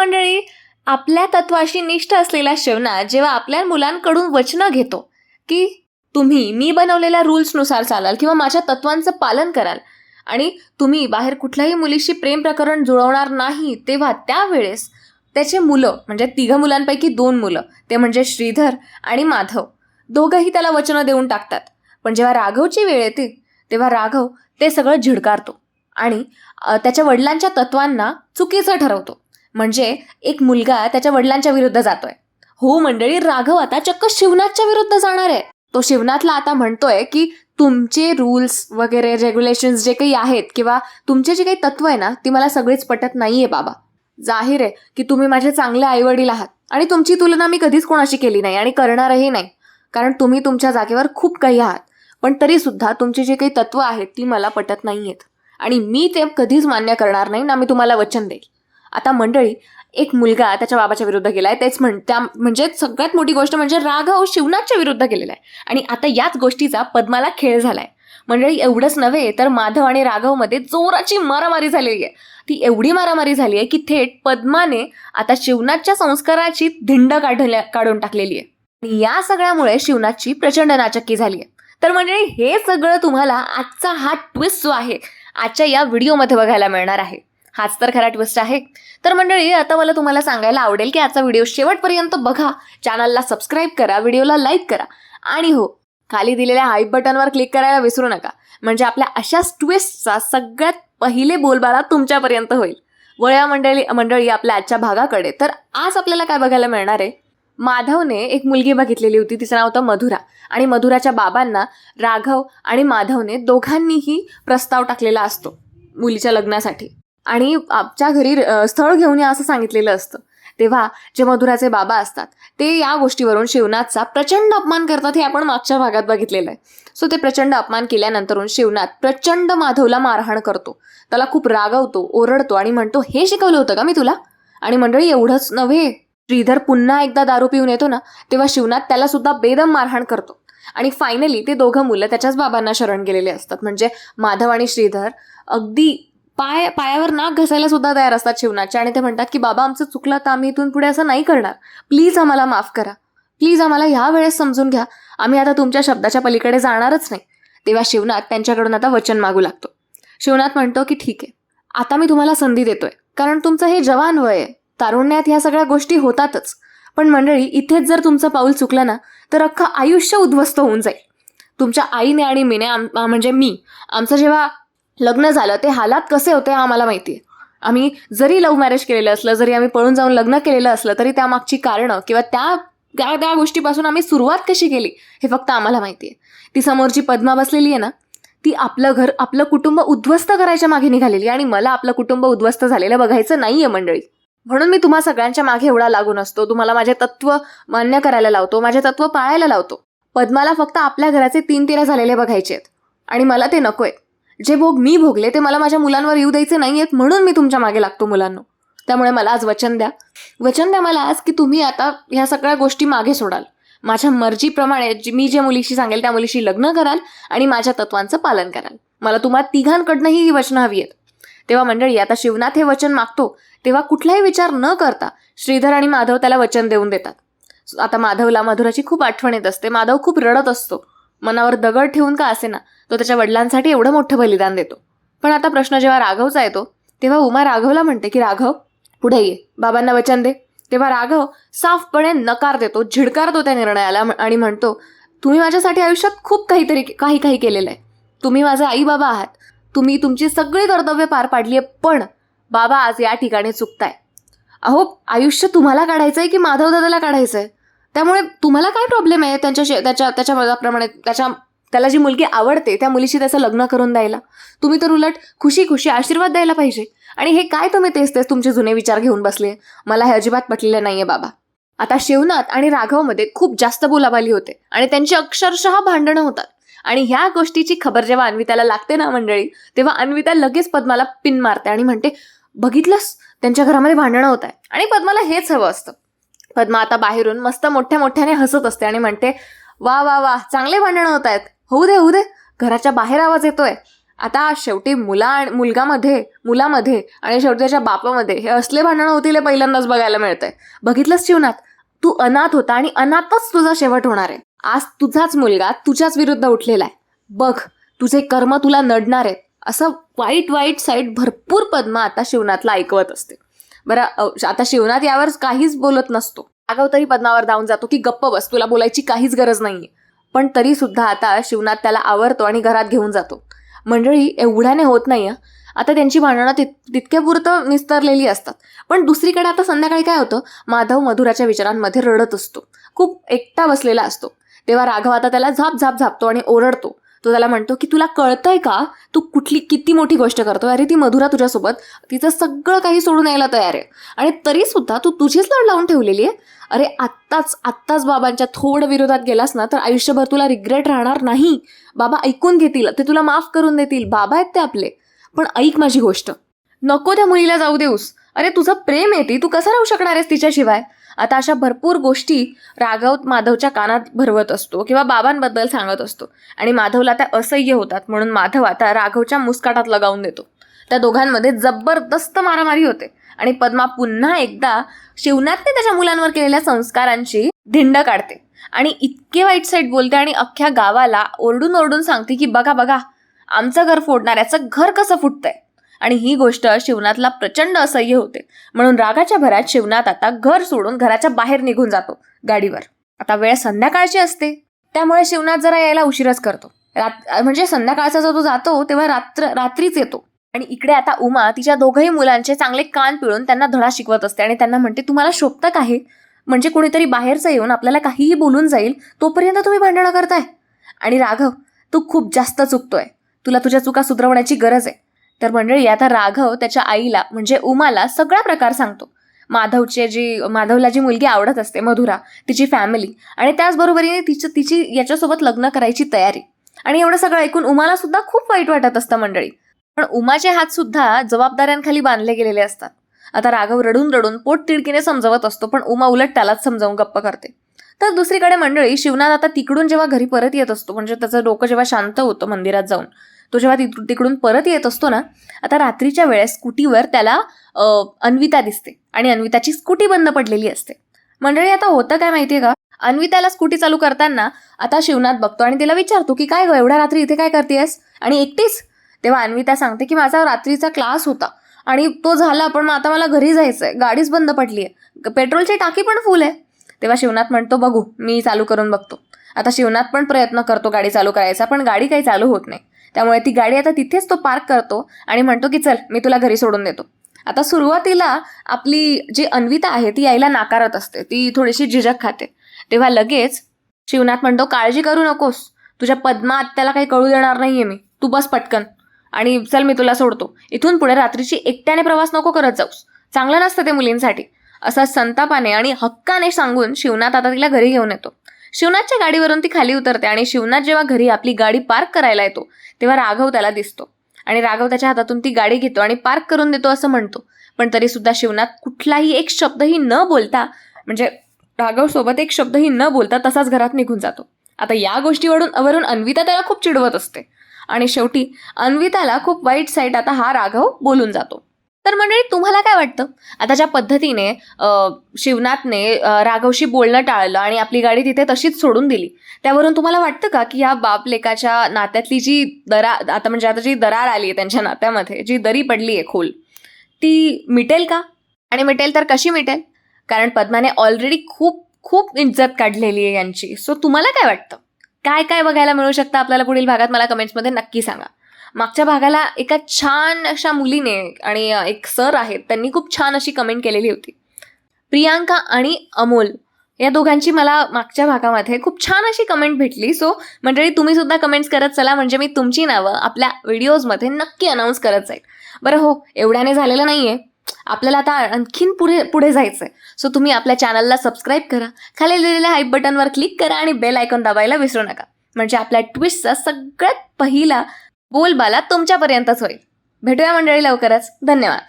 मंडळी, आपल्या तत्वाशी निष्ठ असलेला शिवनाथ जेव्हा आपल्या मुलांकडून वचनं घेतो की तुम्ही मी बनवलेल्या रूल्सनुसार चालाल किंवा माझ्या तत्वांचं पालन कराल आणि तुम्ही बाहेर कुठल्याही मुलीशी प्रेम प्रकरण जुळवणार नाही, तेव्हा त्यावेळेस त्याचे मुलं म्हणजे 3 मुलांपैकी 2 मुलं, ते म्हणजे श्रीधर आणि माधव, दोघंही त्याला वचनं देऊन टाकतात. पण जेव्हा राघवची वेळ येते तेव्हा राघव ते सगळं झिडकारतो आणि त्याच्या वडिलांच्या तत्वांना चुकीचं ठरवतो. म्हणजे एक मुलगा त्याच्या वडिलांच्या विरुद्ध जातोय. हो मंडळी, राघव आता चक्क शिवनाथच्या विरुद्ध जाणार आहे. तो शिवनाथला आता म्हणतोय की तुमचे रूल्स वगैरे रेग्युलेशन्स जे काही आहेत किंवा तुमचे जे काही तत्व आहे ना, ती मला सगळीच पटत नाहीये बाबा. जाहीर आहे की तुम्ही माझे चांगले आईवडील आहात आणि तुमची तुलना मी कधीच कोणाशी केली नाही आणि करणारही नाही, कारण तुम्ही तुमच्या जागेवर खूप काही आहात. पण तरी सुद्धा तुमची जे काही तत्व आहेत ती मला पटत नाहीयेत आणि मी ते कधीच मान्य करणार नाही ना, मी तुम्हाला वचन देईल. आता मंडळी, एक मुलगा त्याच्या बाबाच्या विरुद्ध गेलाय, तेच म्हणजे सगळ्यात मोठी गोष्ट म्हणजे राघव शिवनाथच्या विरुद्ध गेलेला आहे. आणि आता याच गोष्टीचा पद्माला खेळ झालाय. मंडळी, एवढंच नव्हे तर माधव आणि राघवमध्ये जोराची मारामारी झालेली आहे. ती एवढी मारामारी झाली आहे की थेट पद्माने आता शिवनाथच्या संस्काराची धिंड काढून टाकलेली आहे. आणि या सगळ्यामुळे शिवनाथची प्रचंड नाचक्की झाली आहे. तर मंडळी, हे सगळं तुम्हाला आजचा हा ट्विस्ट जो आहे आजच्या या व्हिडिओमध्ये बघायला मिळणार आहे. हाच तर खरा ट्विस्ट आहे. तर मंडळी, आता मला तुम्हाला सांगायला आवडेल की आजचा व्हिडिओ शेवटपर्यंत बघा, चॅनलला सबस्क्राईब करा, व्हिडिओला लाईक करा आणि हो, खाली दिलेल्या हाईप बटनवर क्लिक करायला विसरू नका. म्हणजे आपल्या अशाच ट्विस्टचा सगळ्यात पहिले बोलबाला तुमच्यापर्यंत होईल. वळ्या मंडळी आपल्या आजच्या भागाकडे. तर आज आपल्याला काय बघायला मिळणार आहे, माधवने एक मुलगी बघितलेली होती, तिचं नाव होतं मधुरा. आणि मधुराच्या बाबांना राघव आणि माधवने दोघांनीही प्रस्ताव टाकलेला असतो मुलीच्या लग्नासाठी आणि आमच्या घरी स्थळ घेऊन या असं सांगितलेलं असतं. तेव्हा जे मधुराचे बाबा असतात ते या गोष्टीवरून शिवनाथचा प्रचंड अपमान करतात, हे आपण मागच्या भागात बघितलेलं आहे. सो ते प्रचंड अपमान केल्यानंतरून शिवनाथ प्रचंड माधवला मारहाण करतो, त्याला खूप रागवतो, ओरडतो आणि म्हणतो, हे शिकवलं होतं का मी तुला? आणि मंडळी, एवढंच नव्हे, श्रीधर पुन्हा एकदा दारू पिऊन येतो ना, तेव्हा शिवनाथ त्याला सुद्धा बेदम मारहाण करतो. आणि फायनली ते दोघं मुलं त्याच्याच बाबांना शरण गेलेले असतात. म्हणजे माधव आणि श्रीधर अगदी पायावर नाक घसायला सुद्धा तयार असतात शिवनाथच्या आणि ते म्हणतात की बाबा, आमचं चुकलं, तर आम्ही इथून पुढे असं नाही करणार, प्लीज आम्हाला माफ करा, प्लीज आम्हाला ह्या वेळेस समजून घ्या, आम्ही आता तुमच्या शब्दाच्या पलीकडे जाणारच नाही. तेव्हा शिवनाथ त्यांच्याकडून आता वचन मागू लागतो. शिवनाथ म्हणतो की ठीक आहे, आता मी तुम्हाला संधी देतोय, कारण तुमचं हे जवान वय आहे, तारुण्यात ह्या सगळ्या गोष्टी होतातच. पण मंडळी, इथेच जर तुमचं पाऊल चुकलं ना, तर अख्खं आयुष्य उद्ध्वस्त होऊन जाईल. तुमच्या आईने आणि मीने म्हणजे मी, आमचं जेव्हा लग्न झालं ते हालात कसे होते आम्हाला माहिती आहे. आम्ही जरी लव्ह मॅरेज केलेलं असलं, जरी आम्ही पळून जाऊन लग्न केलेलं असलं, तरी त्यामागची कारणं किंवा त्या गोष्टीपासून आम्ही सुरुवात कशी केली हे फक्त आम्हाला माहिती आहे. ती समोरची पद्मा बसलेली आहे ना, ती आपलं घर, आपलं कुटुंब उद्ध्वस्त करायच्या मागे निघालेली आणि मला आपलं कुटुंब उद्ध्वस्त झालेलं बघायचं नाहीये मंडळी. म्हणून मी तुम्हा सगळ्यांच्या मागे एवढा लागून असतो, तुम्हाला माझे तत्व मान्य करायला लावतो, माझे तत्व पाळायला लावतो. पद्माला फक्त आपल्या घराचे 3 झालेले बघायचे आहेत आणि मला ते नकोय. जे भोग मी भोगले ते मला माझ्या मुलांवर येऊ द्यायचे नाहीयेत, म्हणून मी तुमच्या मागे लागतो मुलांनो. त्यामुळे मला आज वचन द्या मला आज की तुम्ही आता ह्या सगळ्या गोष्टी मागे सोडाल, माझ्या मर्जीप्रमाणे मी जे मुलीशी सांगेल त्या मुलीशी लग्न कराल आणि माझ्या तत्वांचं पालन कराल. मला तुम्हा तिघांकडनंही ही वचनं हवी आहेत. तेव्हा मंडळी, आता शिवनाथ हे वचन मागतो तेव्हा कुठलाही विचार न करता श्रीधर आणि माधव त्याला वचन देऊन देतात. आता माधवला मधुराची खूप आठवण येत असते. माधव खूप रडत असतो, मनावर दगड ठेवून का असेना तो त्याच्या वडिलांसाठी एवढं मोठं बलिदान देतो. पण आता प्रश्न जेव्हा राघवचा येतो तेव्हा उमा राघवला म्हणते की राघव, पुढे ये, बाबांना वचन दे. तेव्हा राघव साफपणे नकार देतो, झिडकारतो त्या निर्णयाला आणि म्हणतो, तुम्ही माझ्यासाठी आयुष्यात खूप काही केलेलं आहे, तुम्ही माझे आई बाबा आहात, तुम्ही तुमची सगळी कर्तव्य पार पाडली आहे, पण बाबा आज या ठिकाणी चुकताय. अहो, आयुष्य तुम्हाला काढायचंय की माधव दादाला काढायचंय? त्यामुळे तुम्हाला काय प्रॉब्लेम आहे त्याच्या मनाप्रमाणे त्याला जी मुलगी आवडते त्या मुलीशी त्याचं लग्न करून द्यायला? तुम्ही तर उलट खुशी आशीर्वाद द्यायला पाहिजे. आणि हे काय तुम्ही तेच तुमचे जुने विचार घेऊन बसले? मला हे अजिबात पटलेलं नाहीये बाबा. आता शिवनाथ आणि राघवमध्ये खूप जास्त बोलाबाली होते आणि त्यांची अक्षरशः भांडणं होतात. आणि ह्या गोष्टीची खबर जेव्हा अन्विताला लागते ना मंडळी, तेव्हा अन्विता लगेच पद्माला पिन मारते आणि म्हणते, बघितलंस, त्यांच्या घरामध्ये भांडणं होत आहे. आणि पद्माला हेच हवं असतं. पद्मा आता बाहेरून मस्त मोठ्याने हसत असते आणि म्हणते, वा वा वा, चांगले भांडणं होत आहेत, होऊ दे, घराच्या बाहेर आवाज येतोय. आता शेवटी मुलामध्ये आणि शेवटी त्याच्या बापामध्ये हे असले भांडणं होतील हे पहिल्यांदाच बघायला मिळतंय. बघितलंस शिवनाथ, तू अनाथ होता आणि अनाथच तुझा शेवट होणार आहे. आज तुझाच मुलगा तुझ्याच विरुद्ध उठलेला आहे. बघ, तुझे कर्म तुला नडणार आहेत. असं वाईट साईड भरपूर पद्मा आता शिवनाथला ऐकवत असते. बरं, आता शिवनाथ यावर काहीच बोलत नसतो. राघव तरी पद्मावर धावून जातो की गप्प बस, तुला बोलायची काहीच गरज नाहीये. पण तरी सुद्धा आता शिवनाथ त्याला आवरतो आणि घरात घेऊन जातो. मंडळी, एवढ्याने होत नाही. आता त्यांची भांडणं तितक्या पुरतं निस्तरलेली असतात. पण दुसरीकडे आता संध्याकाळी काय होतं, माधव मधुराच्या विचारांमध्ये रडत असतो, खूप एकटा बसलेला असतो. तेव्हा राघव आता त्याला झापतो आणि ओरडतो. तो त्याला म्हणतो की तुला कळतंय का, तू किती मोठी गोष्ट करतोय. अरे ती मधुरा तुझ्यासोबत तिचं सगळं काही सोडून यायला तयार आहे आणि तरी सुद्धा तू तुझीच लढ लावून ठेवलेली आहे. अरे आत्ताच बाबांच्या थोडं विरोधात गेलास ना तर आयुष्यभर तुला रिग्रेट राहणार नाही. बाबा ऐकून घेतील, ते तुला माफ करून देतील. बाबा आहेत ते आपले. पण ऐक माझी गोष्ट, नको त्या मुलीला जाऊ देऊस. अरे तुझं प्रेम आहे ती, तू कसं राहू शकणार आहेस तिच्याशिवाय. आता अशा भरपूर गोष्टी राघव माधवच्या कानात भरवत असतो किंवा बाबांबद्दल सांगत असतो आणि माधवला त्या असह्य होतात. म्हणून माधव आता राघवच्या मुस्काटात लगावून देतो. त्या दोघांमध्ये जबरदस्त मारामारी होते आणि पद्मा पुन्हा एकदा शिवनाथने त्याच्या मुलांवर केलेल्या संस्कारांची धिंड काढते आणि इतके वाईट साईट बोलते आणि अख्ख्या गावाला ओरडून सांगते की बघा आमचं घर फोडणाऱ्याचं घर कसं फुटतंय. आणि ही गोष्ट शिवनाथला प्रचंड असह्य होते. म्हणून रागाच्या भरात शिवनाथ आता घर सोडून घराच्या बाहेर निघून जातो गाडीवर. आता वेळ संध्याकाळची असते, त्यामुळे शिवनाथ जरा यायला उशीरच करतो. म्हणजे संध्याकाळचा जो तो जातो तेव्हा रात्रीच येतो. आणि इकडे आता उमा तिच्या दोघंही मुलांचे चांगले कान पिळून त्यांना धडा शिकवत असते आणि त्यांना म्हणते, तुम्हाला शोभतं का हे? म्हणजे कोणीतरी बाहेरचं येऊन आपल्याला काहीही बोलून जाईल तोपर्यंत तुम्ही भांडणं करताय. आणि राघव, तू खूप जास्त चुकतोय. तुला तुझ्या चुका सुधारवण्याची गरज आहे. तर मंडळी, आता राघव त्याच्या आईला म्हणजे उमाला सगळा प्रकार सांगतो. माधवला जी मुलगी आवडत असते मधुरा, तिची फॅमिली आणि त्याचबरोबरीने तिची याच्यासोबत लग्न करायची तयारी. आणि एवढं सगळं ऐकून उमाला सुद्धा खूप वाईट वाटत असतं मंडळी. पण उमाचे हात सुद्धा जबाबदाऱ्यांखाली बांधले गेलेले असतात. आता राघव रडून पोट तिडकीने समजवत असतो, पण उमा उलट त्यालाच समजावून गप्प करते. तर दुसरीकडे मंडळी, शिवनाथ आता तिकडून जेव्हा घरी परत येत असतो, म्हणजे त्याचं डोकं जेव्हा शांत होतं मंदिरात जाऊन, तो जेव्हा तिकडून परत येत असतो ना, आता रात्रीच्या वेळेस स्कूटीवर त्याला अन्विता दिसते आणि अन्विताची स्कूटी बंद पडलेली असते. मंडळी, आता होतं काय माहितीये का, अन्विताला स्कूटी चालू करताना आता शिवनाथ बघतो आणि तिला विचारतो की काय गं, एवढ्या रात्री इथे काय करतेस आणि एकटीच? तेव्हा अन्विता सांगते की माझा रात्रीचा क्लास होता आणि तो झाला, पण आता मला घरी जायचंय, गाडीच बंद पडली आहे, पेट्रोलची टाकी पण फुल आहे. तेव्हा शिवनाथ म्हणतो, बघू मी चालू करून बघतो. आता शिवनाथ पण प्रयत्न करतो गाडी चालू करायचा, पण गाडी काही चालू होत नाही. त्यामुळे ती गाडी आता तिथेच तो पार्क करतो आणि म्हणतो की चल मी तुला घरी सोडून देतो. आता सुरुवातीला आपली जी अन्विता आहे ती यायला नाकारत असते, ती थोडीशी झिझक खाते. तेव्हा लगेच शिवनाथ म्हणतो, काळजी करू नकोस, तुझ्या पद्मा आत्याला काही कळू देणार नाहीये मी, तू बस पटकन आणि चल मी तुला सोडतो. इथून पुढे रात्रीची एकट्याने प्रवास नको करत जाऊस, चांगलं नसतं ते मुलींसाठी. असा संतापाने आणि हक्काने सांगून शिवनाथ आता तिला घरी घेऊन येतो. शिवनाथच्या गाडीवरून ती खाली उतरते आणि शिवनाथ जेव्हा घरी आपली गाडी पार्क करायला येतो तेव्हा राघव त्याला दिसतो आणि राघव त्याच्या हातातून ती गाडी घेतो आणि पार्क करून देतो असं म्हणतो. पण तरी सुद्धा शिवनाथ कुठलाही एक शब्दही न बोलता, म्हणजे राघव सोबत एक शब्दही न बोलता तसाच घरात निघून जातो. आता या गोष्टीवरून अन्विता त्याला खूप चिडवत असते आणि शेवटी अन्विताला खूप वाईट साईट आता हा राघव बोलून जातो. तर मंडळी, तुम्हाला काय वाटतं, आता ज्या पद्धतीने शिवनाथने राघवशी बोलणं टाळलं आणि आपली गाडी तिथे तशीच सोडून दिली, त्यावरून तुम्हाला वाटतं का की या बाप लेकाच्या नात्यातली जी जी दरार आली आहे त्यांच्या नात्यामध्ये, जी दरी पडली आहे खोल, ती मिटेल का? आणि मिटेल तर कशी मिटेल? कारण पद्माने ऑलरेडी खूप खूप इज्जत काढलेली आहे यांची. सो तुम्हाला काय वाटतं, काय बघायला मिळू शकतं आपल्याला पुढील भागात? मला कमेंट्समध्ये नक्की सांगा. मागच्या भागाला एका छान अशा मुलीने आणि एक सर आहेत त्यांनी खूप छान अशी कमेंट केलेली होती. प्रियांका आणि अमोल या दोघांची मला मागच्या भागामध्ये खूप छान अशी कमेंट भेटली. सो मंडळी, तुम्ही सुद्धा कमेंट्स करत चला, म्हणजे मी तुमची नावं आपल्या व्हिडिओजमध्ये नक्की अनाऊन्स करत जाईल. बरं हो, एवढ्याने झालेलं नाही आहे, आपल्याला आता आणखीन पुढे जायचं आहे. सो तुम्ही आपल्या चॅनलला सबस्क्राईब करा, खाली लिहिलेल्या हाईप बटनवर क्लिक करा आणि बेल आयकॉन दाबायला विसरू नका, म्हणजे आपल्या ट्विस्टचा सगळ्यात पहिला बोलबाला तुमच्यापर्यंतच होईल. भेटूया मंडळी लवकरच. धन्यवाद.